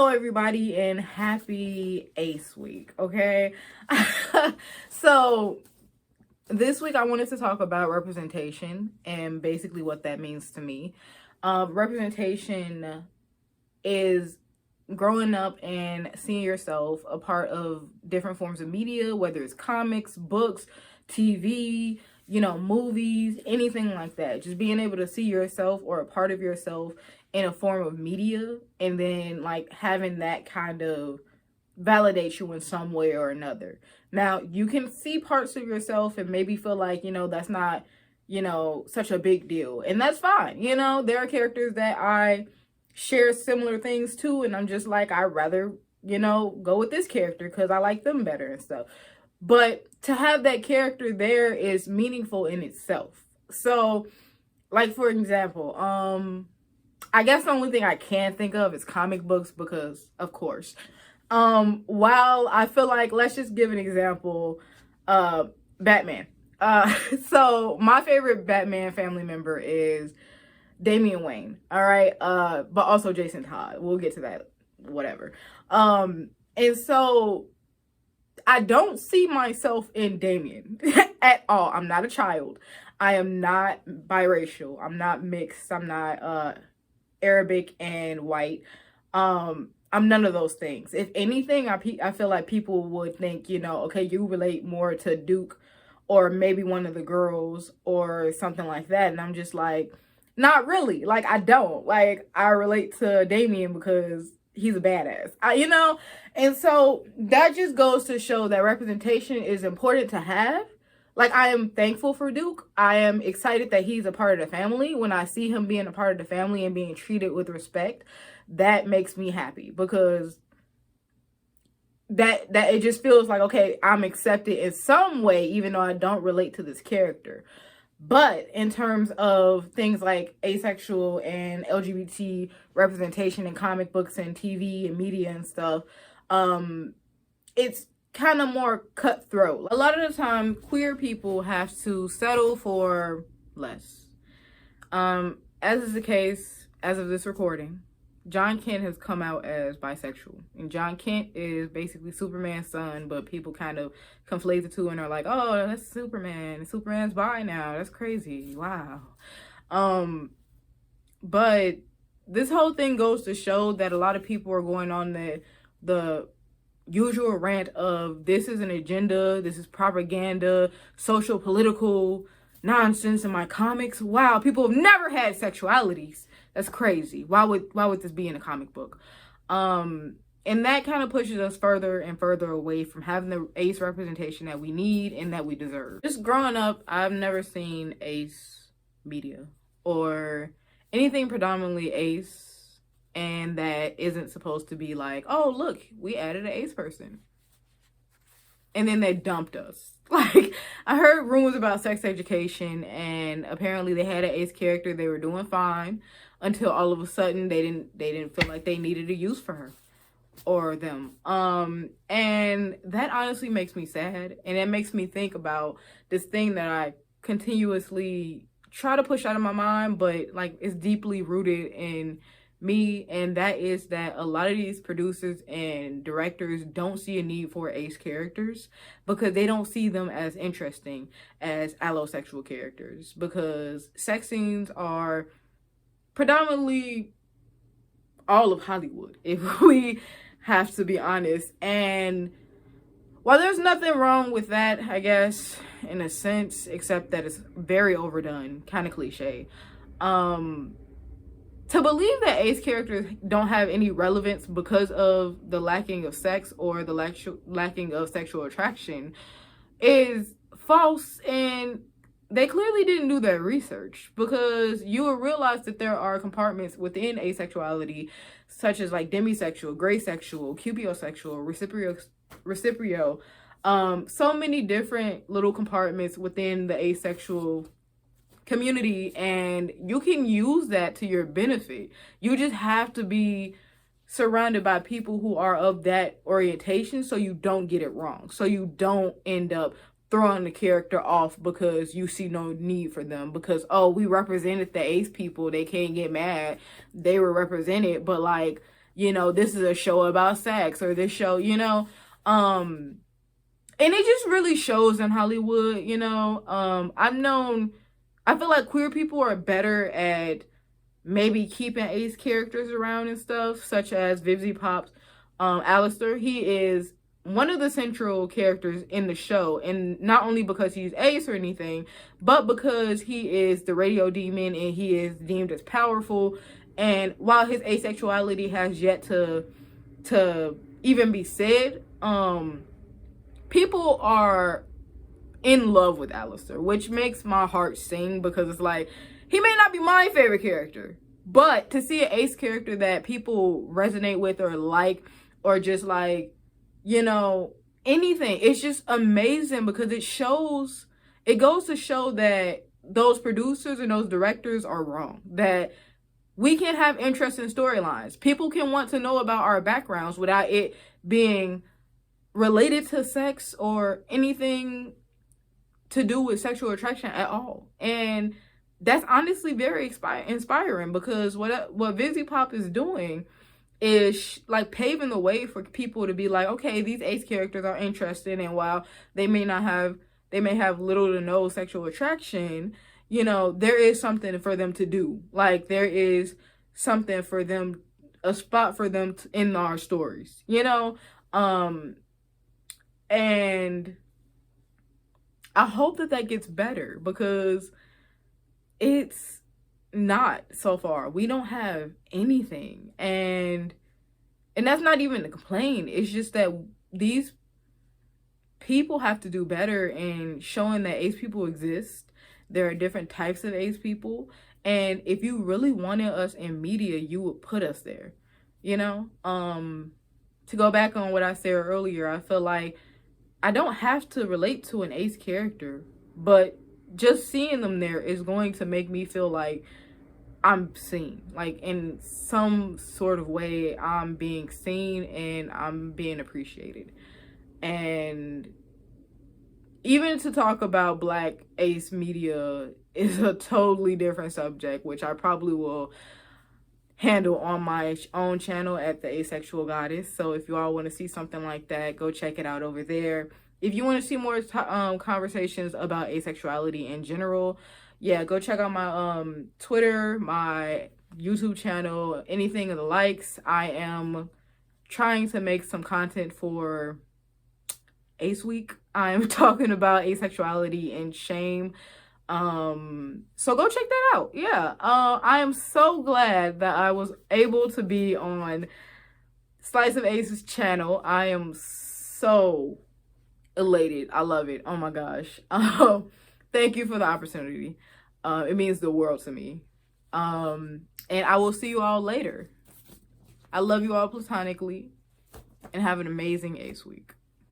everybody, and happy Ace Week, okay? So, this week I wanted to talk about representation and basically what that means to me. Representation is growing up and seeing yourself a part of different forms of media, whether it's comics, books, TV, movies, anything like that. Just being able to see yourself or a part of yourself in a form of media, and then like having that kind of validate you in some way or another. Now, you can see parts of yourself and maybe feel like, that's not, such a big deal. And that's fine. There are characters that I share similar things to, and I'm just like, I'd rather, go with this character because I like them better and stuff. But to have that character there is meaningful in itself. So, like, for example, I guess the only thing I can think of is comic books because, of course. While I feel like, let's just give an example, Batman. So my favorite Batman family member is Damian Wayne, all right? But also Jason Todd. We'll get to that, whatever. And so I don't see myself in Damian at all. I'm not a child. I am not biracial. I'm not mixed. I'm not Arabic and white. I'm none of those things. If anything, I feel like people would think, okay, you relate more to Duke or maybe one of the girls or something like that. And I'm just like, not really. Like, I don't. Like, I relate to Damien because he's a badass. And so that just goes to show that representation is important to have. Like, I am thankful for Duke. I am excited that he's a part of the family. When I see him being a part of the family and being treated with respect, that makes me happy because that it just feels like, okay, I'm accepted in some way, even though I don't relate to this character. But in terms of things like asexual and LGBT representation in comic books and TV and media and stuff, it's kind of more cutthroat. A lot of the time, queer people have to settle for less. As is the case as of this recording, John Kent has come out as bisexual. And John Kent is basically Superman's son, but people kind of conflate the two and are like, oh, that's Superman. Superman's bi now. That's crazy. Wow. But this whole thing goes to show that a lot of people are going on the usual rant of this is an agenda, this is propaganda, social political nonsense in my comics. Wow, people have never had sexualities. That's crazy. Why would this be in a comic book? And that kind of pushes us further and further away from having the ace representation that we need and that we deserve. Just growing up, I've never seen ace media or anything predominantly ace and that isn't supposed to be like, oh, look, we added an ace person. And then they dumped us. Like, I heard rumors about sex education, and apparently they had an ace character. They were doing fine until all of a sudden they didn't feel like they needed a use for her or them. And that honestly makes me sad, and it makes me think about this thing that I continuously try to push out of my mind, but like it's deeply rooted in me, and that is that a lot of these producers and directors don't see a need for ace characters because they don't see them as interesting as allosexual characters, because sex scenes are predominantly all of Hollywood, if we have to be honest. And while there's nothing wrong with that, I guess, in a sense, except that it's very overdone, kind of cliche, to believe that ace characters don't have any relevance because of the lacking of sex or the lacking of sexual attraction is false, and they clearly didn't do their research, because you will realize that there are compartments within asexuality, such as like demisexual, gray sexual, cupiosexual, reciprio, so many different little compartments within the asexual community, and you can use that to your benefit. You just have to be surrounded by people who are of that orientation so you don't get it wrong, so you don't end up throwing the character off because you see no need for them, because, oh, we represented the ace people, they can't get mad, they were represented. But like, you know, this is a show about sex, or this show, you know, and it just really shows in Hollywood, you know. I feel like queer people are better at maybe keeping ace characters around and stuff, such as Vivzy Pop's Alistair. He is one of the central characters in the show, and not only because he's ace or anything, but because he is the radio demon and he is deemed as powerful. And while his asexuality has yet to even be said, people are in love with Alistair, which makes my heart sing, because it's like, he may not be my favorite character, but to see an ace character that people resonate with or like, or just like, you know, anything, it's just amazing, because it goes to show that those producers and those directors are wrong, that we can have interesting storylines. People can want to know about our backgrounds without it being related to sex or anything to do with sexual attraction at all. And that's honestly very inspiring, because what Vivzy Pop is doing is like paving the way for people to be like, okay, these ace characters are interesting, and while they may have little to no sexual attraction, you know, there is something for them to do. Like, there is something for them, a spot for them in our stories, you know. And I hope that gets better, because it's not so far. We don't have anything, and that's not even a complaint. It's just that these people have to do better in showing that ace people exist. There are different types of ace people, and if you really wanted us in media, you would put us there, you know. To go back on what I said earlier, I feel like I don't have to relate to an ace character, but just seeing them there is going to make me feel like I'm seen. Like, in some sort of way, I'm being seen and I'm being appreciated. And even to talk about Black ace media is a totally different subject, which I probably will handle on my own channel at the Asexual Goddess. So if you all want to see something like that, go check it out over there. If you want to see more conversations about asexuality in general, yeah, go check out my Twitter, my YouTube channel, anything of the likes. I am trying to make some content for Ace Week. I'm talking about asexuality and shame. So go check that out. Yeah. I am so glad that I was able to be on Slice of Ace's channel. I am so elated. I love it. Oh my gosh. Thank you for the opportunity. It means the world to me. And I will see you all later. I love you all platonically, and have an amazing Ace Week.